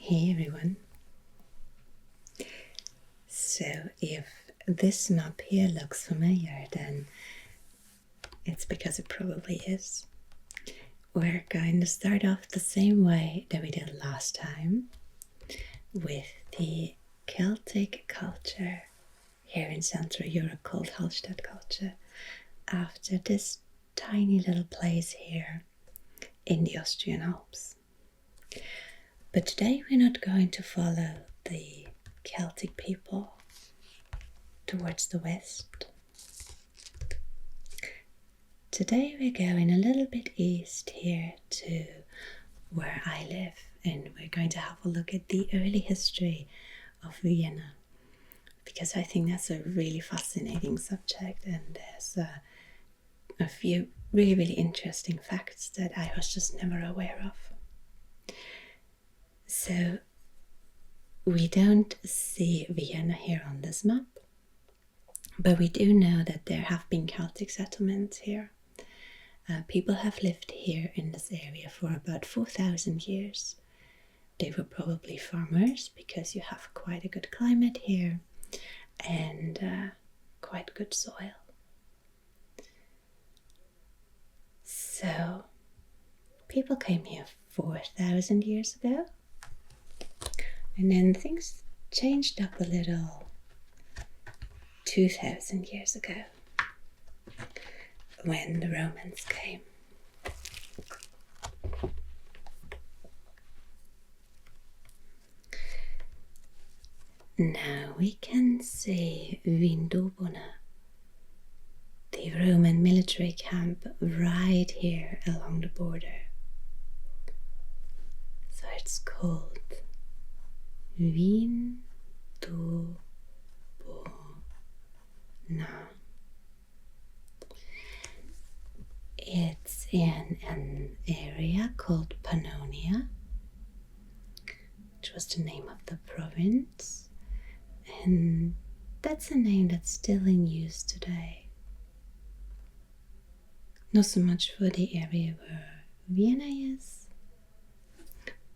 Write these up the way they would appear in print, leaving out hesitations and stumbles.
Hey everyone. So if this map here looks familiar, then it's because it probably is. We're going to start off the same way that we did last time, with the Celtic culture here in Central Europe called Hallstatt culture, after this tiny little place here in the Austrian Alps. But today we're not going to follow the Celtic people towards the west. Today we're going a little bit east here to where I live, and we're going to have a look at the early history of Vienna, because I think that's a really fascinating subject, and there's a few really interesting facts that I was just never aware of. So we don't see Vienna here on this map, but we do know that there have been Celtic settlements here. People have lived here in this area for about 4,000 years. They were probably farmers because you have quite a good climate here and quite good soil. So people came here 4,000 years ago, and then things changed up a little 2,000 years ago when the Romans came. Now we can see Vindobona, the Roman military camp, right here along the border. So it's called Vindobona. It's in an area called Pannonia, which was the name of the province, and that's a name that's still in use today. Not so much for the area where Vienna is,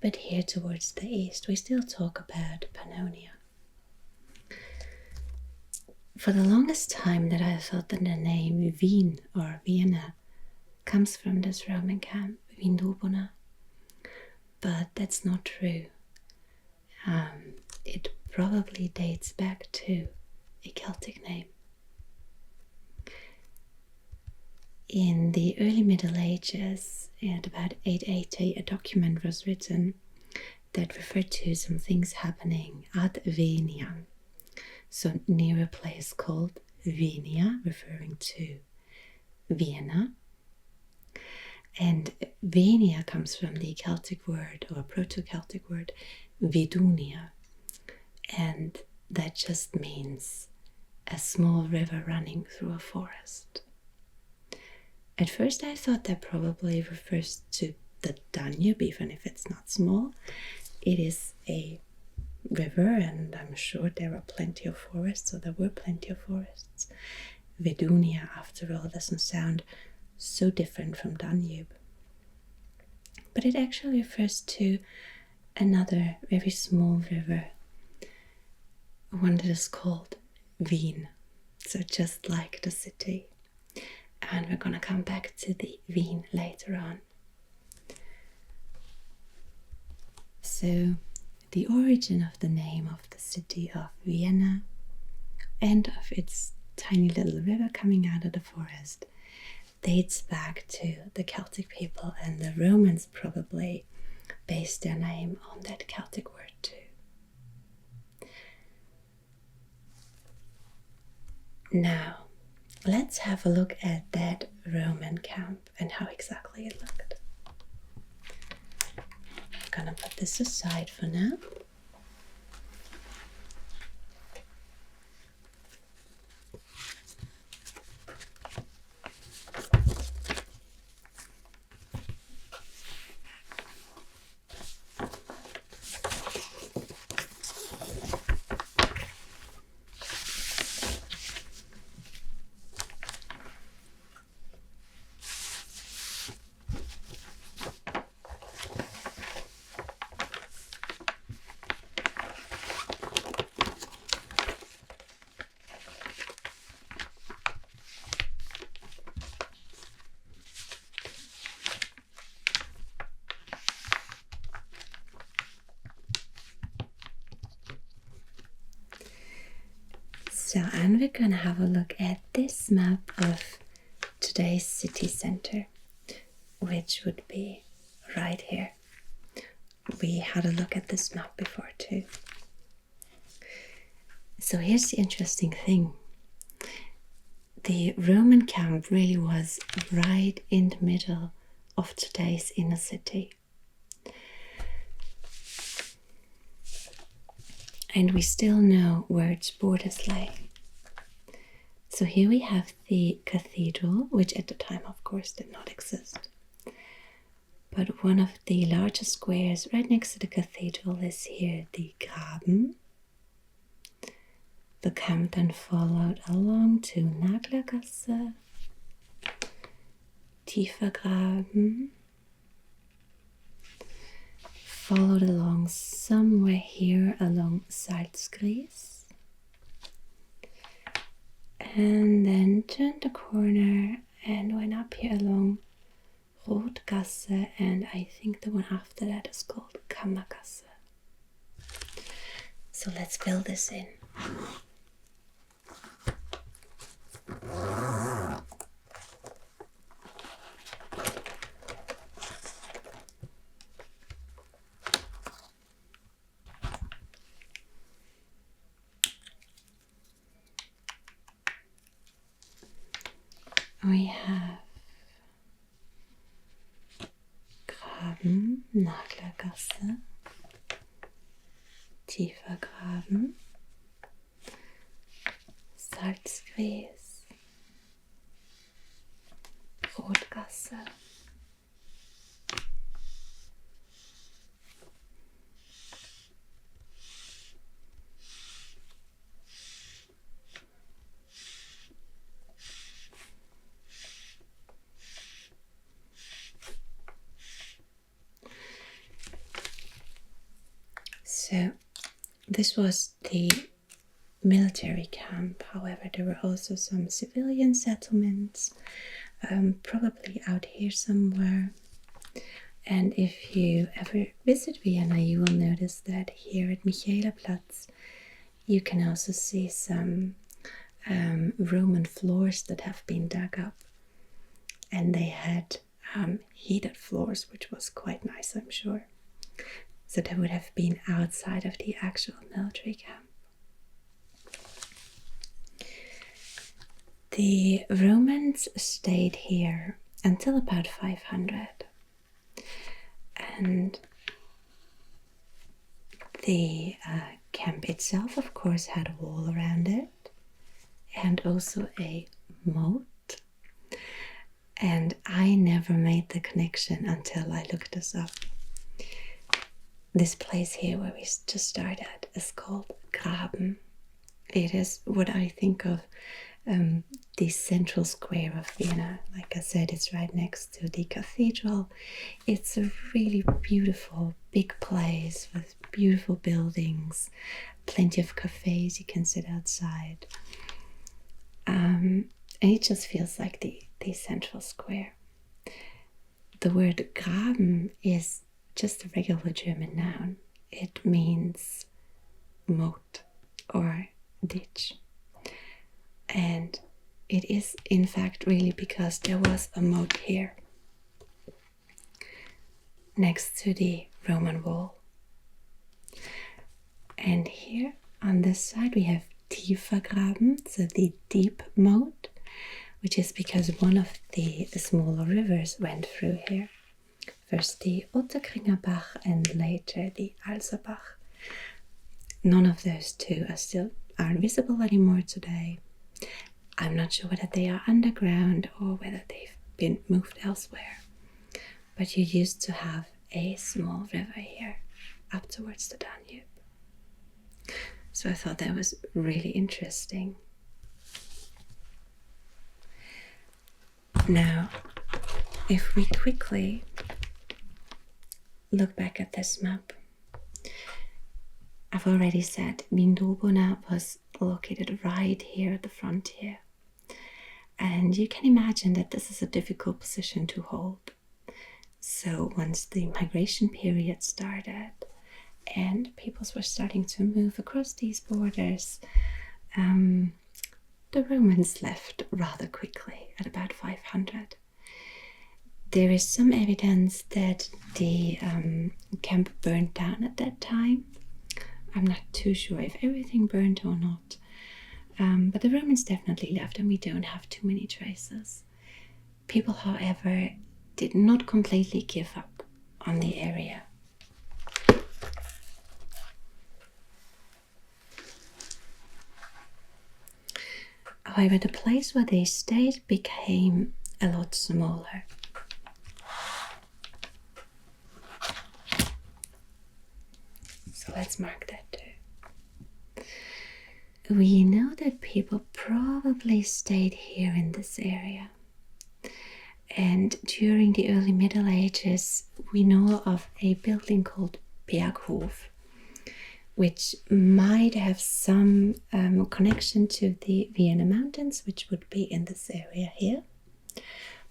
but here towards the east we still talk about Pannonia. For the longest time that I thought that the name Wien or Vienna comes from this Roman camp, Vindobona, but that's not true. It probably dates back to a Celtic name. In the early Middle Ages, at about 880, a document was written that referred to some things happening at Wenia, so near a place called Wenia, referring to Vienna. And Wenia comes from the Celtic word, or Proto-Celtic word, Vedunia, and that just means a small river running through a forest. At first I thought that probably refers to the Danube, even if it's not small. It is a river, and I'm sure there are plenty of forests, so there were plenty of forests. Vedunia, after all, doesn't sound so different from Danube. But it actually refers to another very small river, one that is called Wien, so just like the city. And we're going to come back to the Wien later on. So the origin of the name of the city of Vienna and of its tiny little river coming out of the forest dates back to the Celtic people, and the Romans probably based their name on that Celtic word too. Now, let's have a look at that Roman camp and how exactly it looked. I'm gonna put this aside for now. and we're gonna have a look at this map of today's city center, which would be right here. We had a look at this map before too. So here's the interesting thing. The Roman camp really was right in the middle of today's inner city. And we still know where its borders lay. So here we have the cathedral, which at the time, of course, did not exist. But one of the largest squares right next to the cathedral is here, the Graben. The camp then followed along to Naglergasse, Tiefer Graben, followed along somewhere here along Salzgries, and then turned the corner and went up here along Rotgasse, and I think the one after that is called Kammergasse. So let's build this in. We have Graben, Naglergasse, Tiefer Graben, Salzgries, Rotgasse, So this was the military camp. However, there were also some civilian settlements, probably out here somewhere. And if you ever visit Vienna, you will notice that here at Michaelerplatz you can also see some Roman floors that have been dug up, and they had heated floors, which was quite nice, I'm sure. So they would have been outside of the actual military camp. The Romans stayed here until about 500, and the camp itself, of course, had a wall around it and also a moat. And I never made the connection until I looked this up. This place here where we just started is called Graben. It is what I think of the central square of Vienna. Like I said, it's right next to the cathedral. It's a really beautiful big place with beautiful buildings, plenty of cafes, you can sit outside. And it just feels like the central square. The word Graben is just a regular German noun. It means moat or ditch. And it is in fact really because there was a moat here next to the Roman wall. And here on this side we have Tiefer Graben, so the deep moat, which is because one of the smaller rivers went through here. First the Otterkringerbach and later the Alserbach. None of those two aren't visible anymore today. I'm not sure whether they are underground or whether they've been moved elsewhere. But you used to have a small river here up towards the Danube. So I thought that was really interesting. Now, if we quickly look back at this map, I've already said Vindobona was located right here at the frontier. And you can imagine that this is a difficult position to hold. So once the migration period started and peoples were starting to move across these borders, the Romans left rather quickly at about 500. There is some evidence that the camp burned down at that time. I'm not too sure if everything burned or not. But the Romans definitely left, and we don't have too many traces. People, however, did not completely give up on the area. However, the place where they stayed became a lot smaller. So let's mark that too. We know that people probably stayed here in this area. And during the early Middle Ages, we know of a building called Berghof, which might have some connection to the Vienna mountains, which would be in this area here.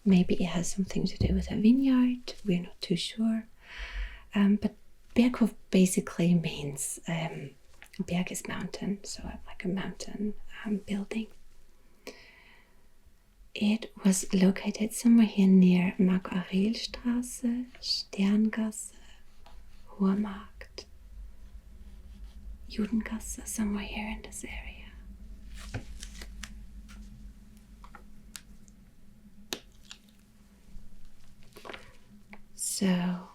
Maybe it has something to do with a vineyard, we're not too sure. But Berghof basically means Berg is mountain, so like a mountain building. It was located somewhere here near Mark-Aurel-Straße, Sterngasse, Hoher Markt, Judengasse, somewhere here in this area. So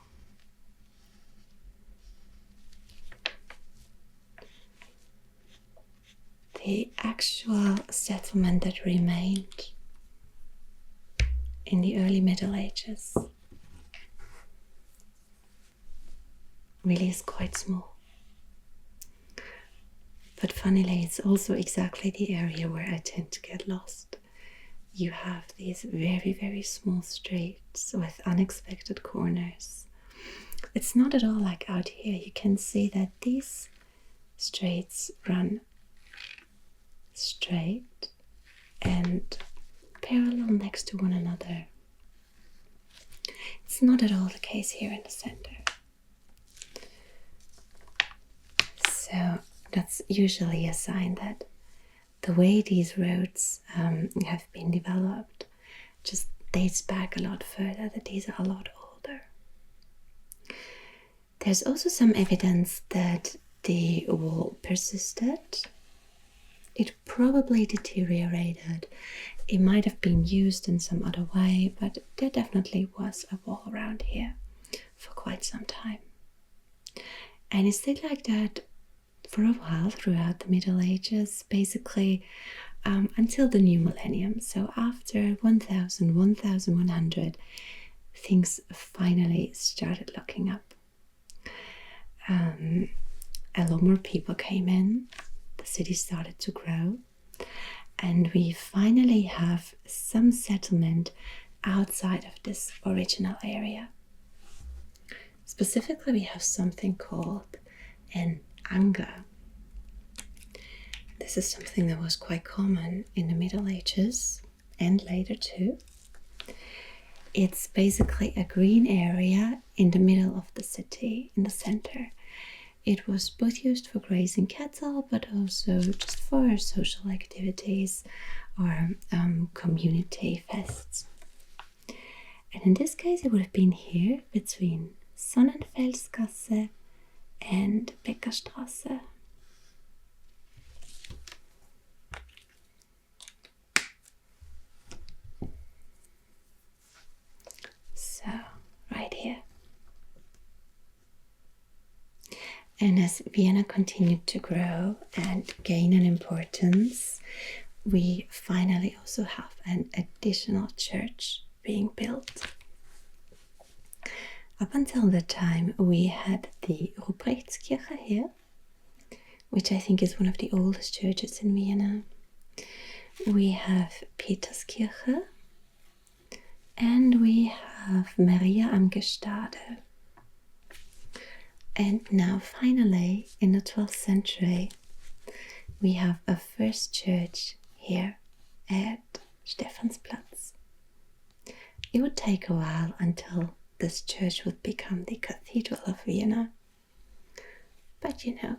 the actual settlement that remained in the early Middle Ages really is quite small. But funnily, it's also exactly the area where I tend to get lost. You have these very, very small streets with unexpected corners. It's not at all like out here. You can see that these streets run straight and parallel next to one another. It's not at all the case here in the center. So that's usually a sign that the way these roads have been developed just dates back a lot further, that these are a lot older. There's also some evidence that the wall persisted. It probably deteriorated. It might have been used in some other way, but there definitely was a wall around here for quite some time. And it stayed like that for a while throughout the Middle Ages, basically until the new millennium. So after 1100, things finally started looking up. A lot more people came in, the city started to grow, and we finally have some settlement outside of this original area. Specifically, we have something called an Anga. This is something that was quite common in the Middle Ages and later too. It's basically a green area in the middle of the city, in the center. It was both used for grazing cattle, but also just for social activities or community fests. And in this case, it would have been here between Sonnenfelsgasse and Bäckerstraße. So, right here. And as Vienna continued to grow and gain in importance, we finally also have an additional church being built. Up until that time, we had the Ruprechtskirche here, which I think is one of the oldest churches in Vienna. We have Peterskirche, and we have Maria am Gestade. And now finally, in the 12th century, we have a first church here at Stephansplatz. It would take a while until this church would become the Cathedral of Vienna. But you know,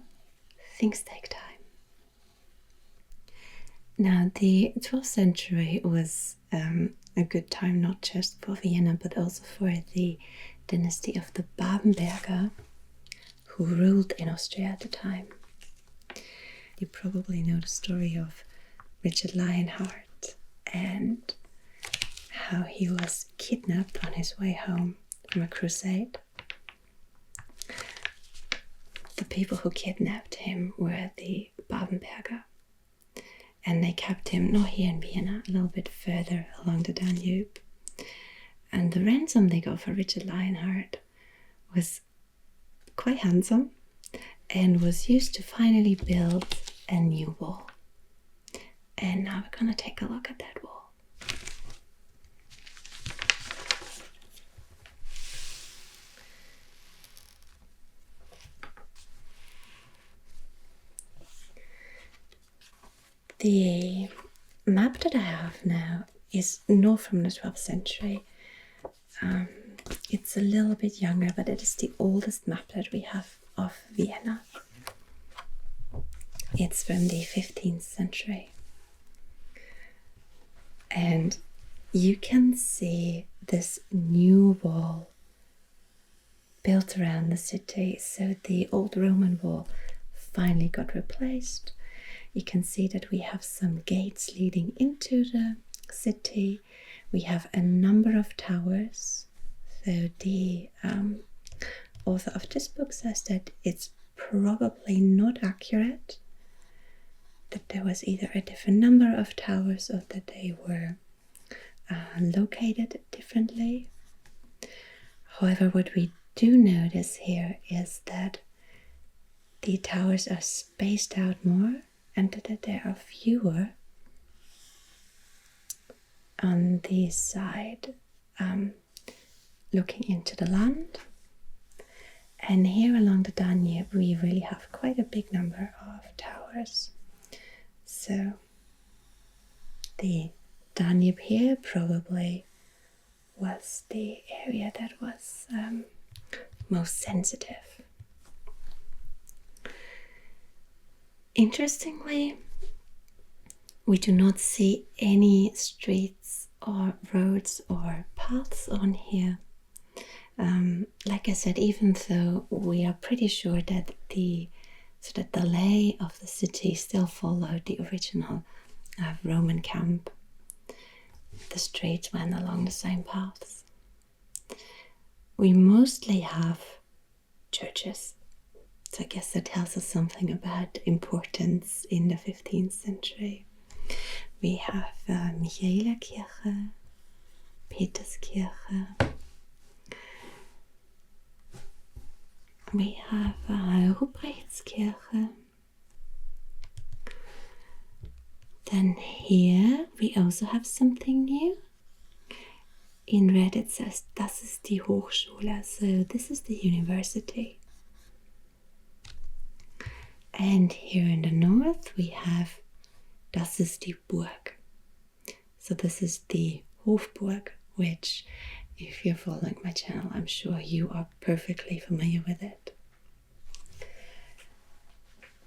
things take time. Now, the 12th century was a good time not just for Vienna but also for the dynasty of the Babenberger, who ruled in Austria at the time. You probably know the story of Richard Lionheart and how he was kidnapped on his way home from a crusade. The people who kidnapped him were the Babenberger, and they kept him not here in Vienna, a little bit further along the Danube. And the ransom they got for Richard Lionheart was quite handsome and was used to finally build a new wall. And now we're going to take a look at that wall. The map that I have now is not from the 12th century. It's a little bit younger, but it is the oldest map that we have of Vienna. It's from the 15th century. And you can see this new wall built around the city. So the old Roman wall finally got replaced. You can see that we have some gates leading into the city. We have a number of towers. So the author of this book says that it's probably not accurate, that there was either a different number of towers or that they were located differently. However, what we do notice here is that the towers are spaced out more and that there are fewer on the side looking into the land. And here along the Danube we really have quite a big number of towers. So the Danube here probably was the area that was most sensitive. Interestingly, we do not see any streets or roads or paths on here. Like I said, even though we are pretty sure that the lay of the city still followed the original Roman camp, the streets went along the same paths. We mostly have churches. So I guess that tells us something about importance in the 15th century. We have Michaelerkirche, Peterskirche. We have Ruprechtskirche. Then here we also have something new. In red it says, das ist die Hochschule, so this is the university. And here in the north we have, das ist die Burg. So this is the Hofburg, which, if you're following my channel, I'm sure you are perfectly familiar with it.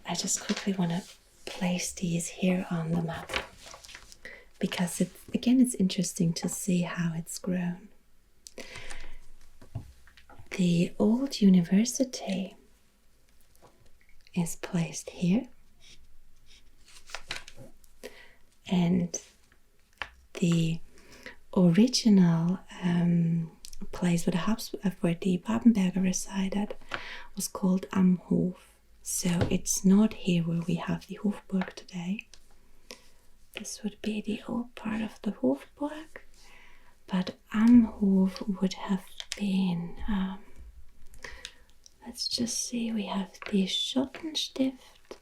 I just quickly want to place these here on the map because it's interesting to see how it's grown. The old university is placed here, and the original place where the Babenberger resided was called Am Hof. So it's not here where we have the Hofburg today. This would be the old part of the Hofburg, but Am Hof would have been, let's just see, we have the Schottenstift,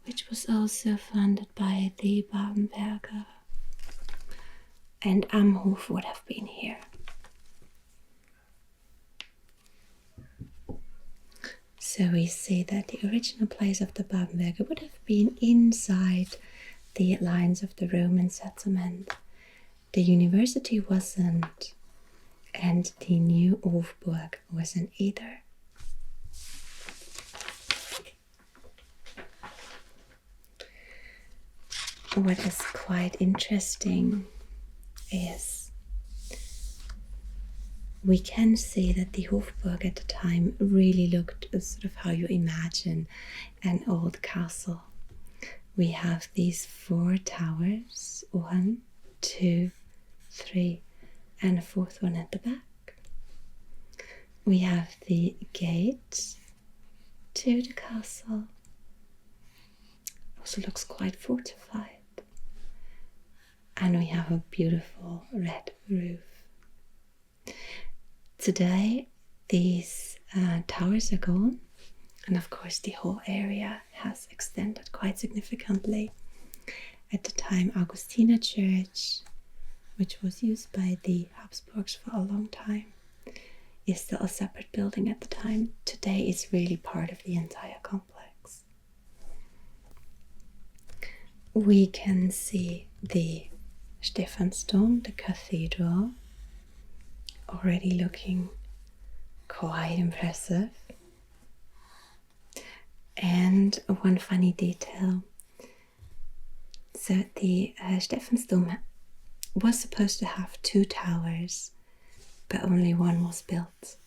which was also funded by the Babenberger, and Am Hof would have been here. So we see that the original place of the Babenberger would have been inside the lines of the Roman settlement. The university wasn't, and the new Hofburg wasn't either. what is quite interesting is we can see that the Hofburg at the time really looked sort of how you imagine an old castle. We have these 4 towers, 1, 2, 3, and a 4th one at the back. We have the gate to the castle. Also looks quite fortified. And we have a beautiful red roof. Today these towers are gone, and of course the whole area has extended quite significantly. At the time, Augustiner Church, which was used by the Habsburgs for a long time, is still a separate building at the time. Today it's really part of the entire complex. We can see the Stephansdom, the cathedral, already looking quite impressive. And one funny detail. So the Stephansdom was supposed to have 2 towers, but only 1 was built.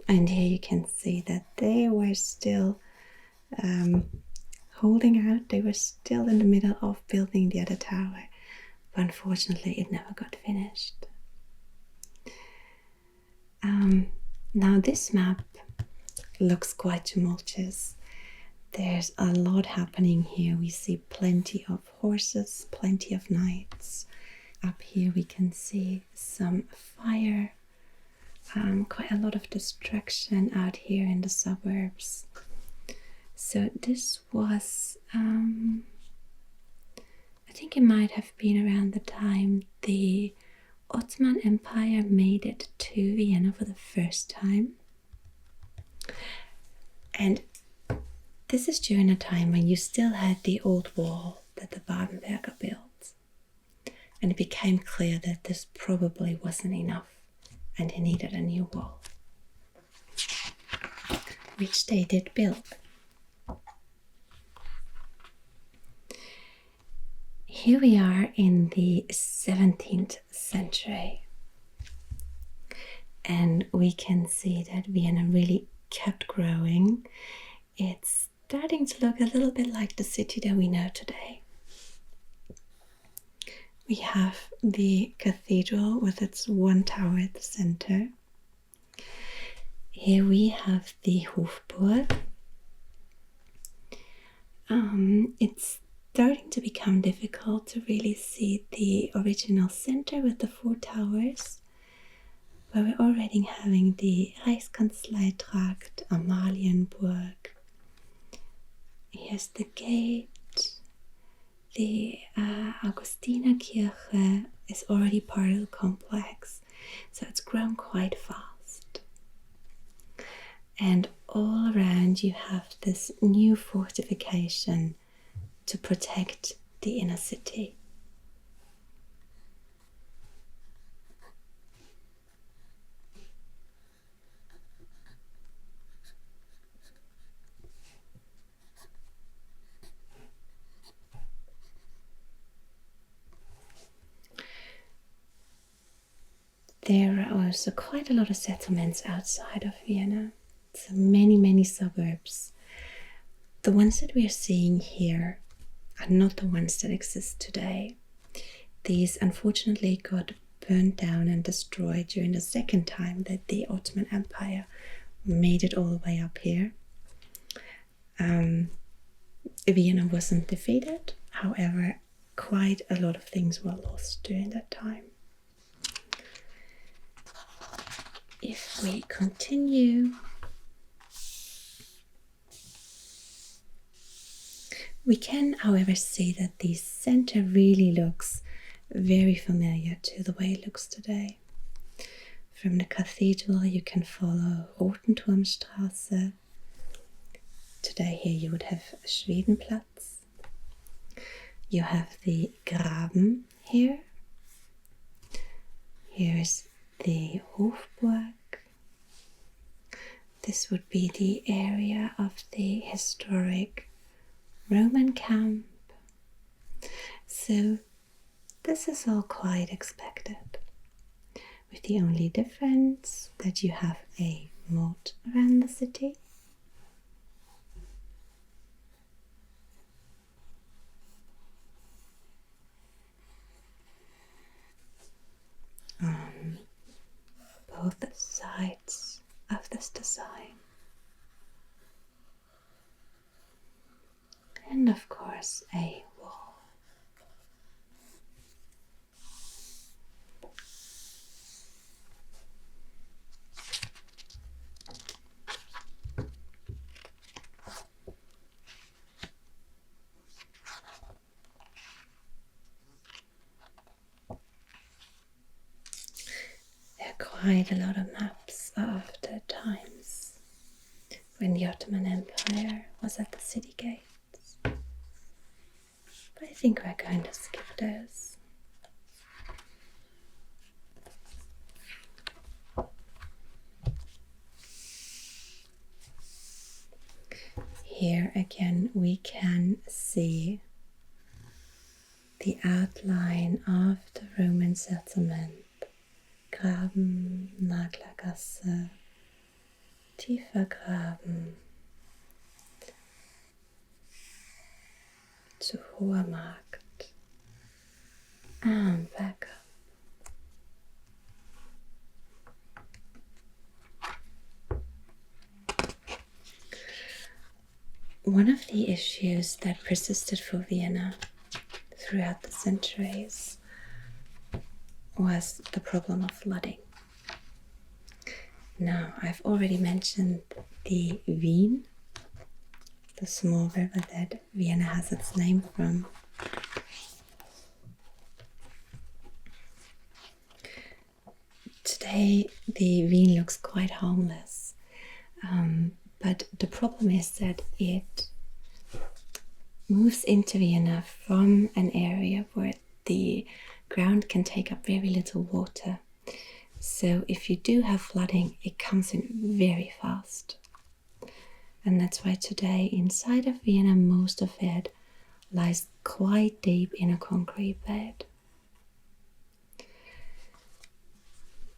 And here you can see that they were still holding out. They were still in the middle of building the other tower, but unfortunately it never got finished. Now this map looks quite tumultuous. There's a lot happening here. We see plenty of horses, plenty of knights. Up here we can see some fire, quite a lot of destruction out here in the suburbs. So this was, I think it might have been around the time the Ottoman Empire made it to Vienna for the first time. And this is during a time when you still had the old wall that the Babenbergs built. And it became clear that this probably wasn't enough and they needed a new wall, which they did build. Here we are in the 17th century, and we can see that Vienna really kept growing. It's starting to look a little bit like the city that we know today. We have the cathedral with its 1 tower at the center. Here we have the Hofburg. It's starting to become difficult to really see the original center with the 4 towers, but we're already having the Reichskanzleitrakt, Amalienburg. Here's the gate. The Augustinerkirche is already part of the complex, so it's grown quite fast. And all around you have this new fortification to protect the inner city. There are also quite a lot of settlements outside of Vienna. So many suburbs. The ones that we are seeing here are not the ones that exist today. These unfortunately got burned down and destroyed during the second time that the Ottoman Empire made it all the way up here. Vienna wasn't defeated, however, quite a lot of things were lost during that time. If we continue, we can, however, see that the center really looks very familiar to the way it looks today. From the cathedral, you can follow Rotenturmstraße. Today here you would have Schwedenplatz. You have the Graben here. Here's the Hofburg. This would be the area of the historic Roman camp. So this is all quite expected, with the only difference that you have a moat around the city. On both sides of this design. And of course a wall. There are quite a lot of maps of the times when the Ottoman Empire was at the city gates. But I think we're going to skip those. Here again we can see the outline of the Roman settlement. Graben, Naglergasse, tiefer Graben, zu Hoher Markt, and back up. One of the issues that persisted for Vienna throughout the centuries was the problem of flooding. Now, I've already mentioned the Wien, the small river that Vienna has its name from. Today, the Wien looks quite homeless, but the problem is that it moves into Vienna from an area where the ground can take up very little water. So if you do have flooding, it comes in very fast. And that's why today inside of Vienna, most of it lies quite deep in a concrete bed.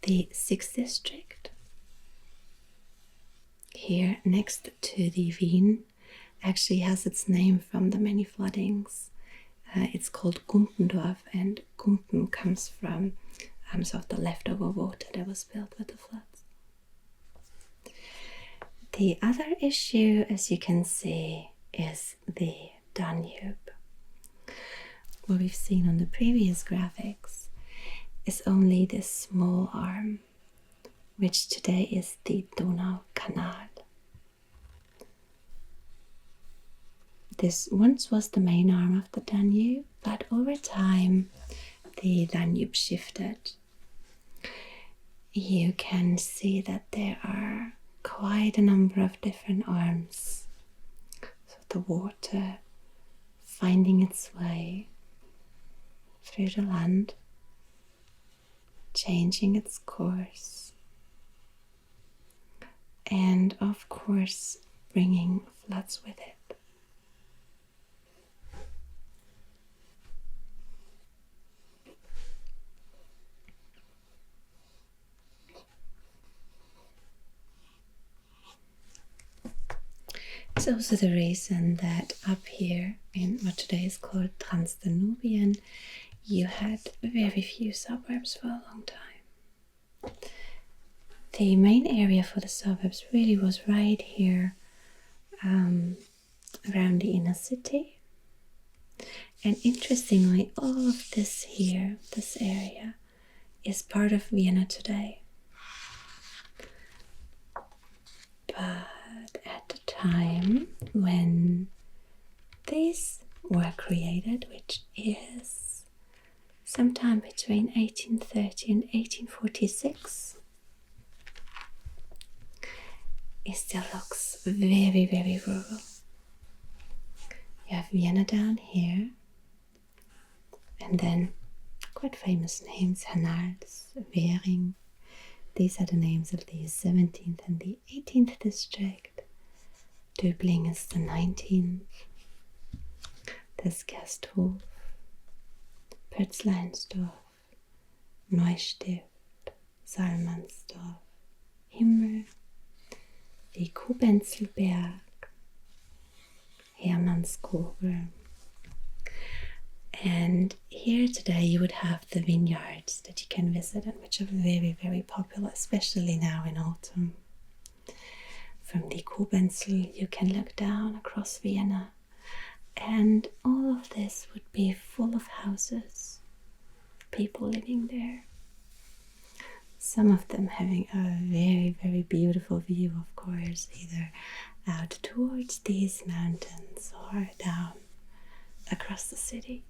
The 6th district, here next to the Wien, actually has its name from the many floodings. It's called Gumpendorf, and Gumpen comes from sort of the leftover water that was spilled with the floods. The other issue, as you can see, is the Danube. What we've seen on the previous graphics is only this small arm, which today is the Donau Canal. This once was the main arm of the Danube, but over time the Danube shifted. You can see that there are quite a number of different arms. So the water finding its way through the land, changing its course, and of course bringing floods with it. It's also the reason that up here in what today is called Transdanubian, you had very few suburbs for a long time. The main area for the suburbs really was right here around the inner city. And interestingly, all of this here, this area, is part of Vienna today. But at the time when these were created, which is sometime between 1830 and 1846, it still looks very, very rural. You have Vienna down here, and then quite famous names, Hernals, Währing. These are the names of the 17th and the 18th district. Döbling is the 19th. There's Gersthof, Pötzleinsdorf, Neustift, Salmansdorf, Himmel, die Kubenzelberg, Hermannskogel. And here today you would have the vineyards that you can visit, and which are very, very popular, especially now in autumn. From the Kubenzel you can look down across Vienna, and all of this would be full of houses, people living there. Some of them having a very, very beautiful view, of course, either out towards these mountains or down across the city.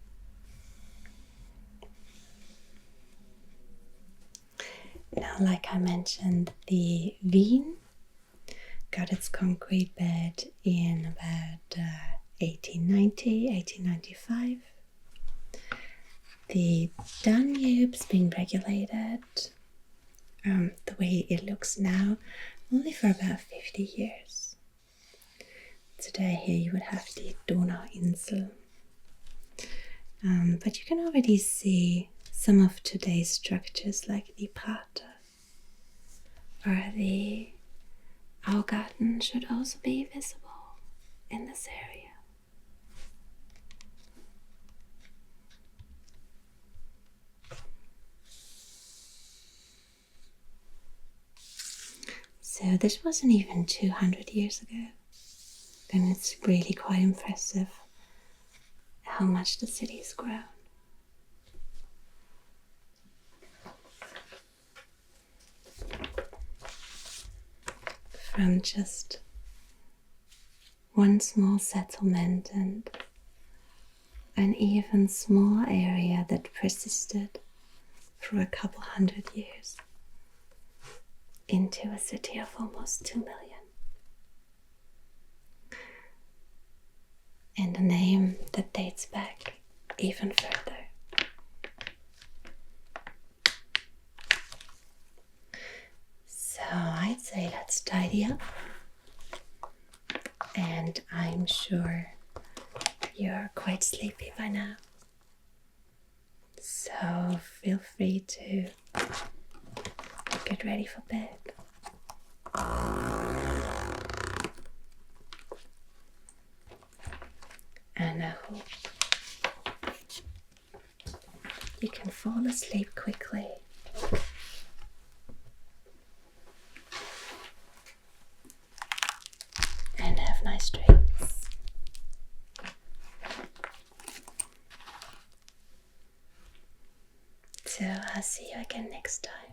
Now, like I mentioned, the Wien got its concrete bed in about 1890, 1895. The Danube's been regulated the way it looks now only for about 50 years. Today here you would have the Donauinsel. But you can already see some of today's structures like the Prater or the Augarten should also be visible in this area. So this wasn't even 200 years ago, and it's really quite impressive how much the city's grown. From just one small settlement and an even smaller area that persisted for a couple hundred years into a city of almost 2 million. And a name that dates back even further. So I'd say let's tidy up. And I'm sure you're quite sleepy by now. So feel free to get ready for bed. And I hope you can fall asleep quickly. And have nice dreams. So I'll see you again next time.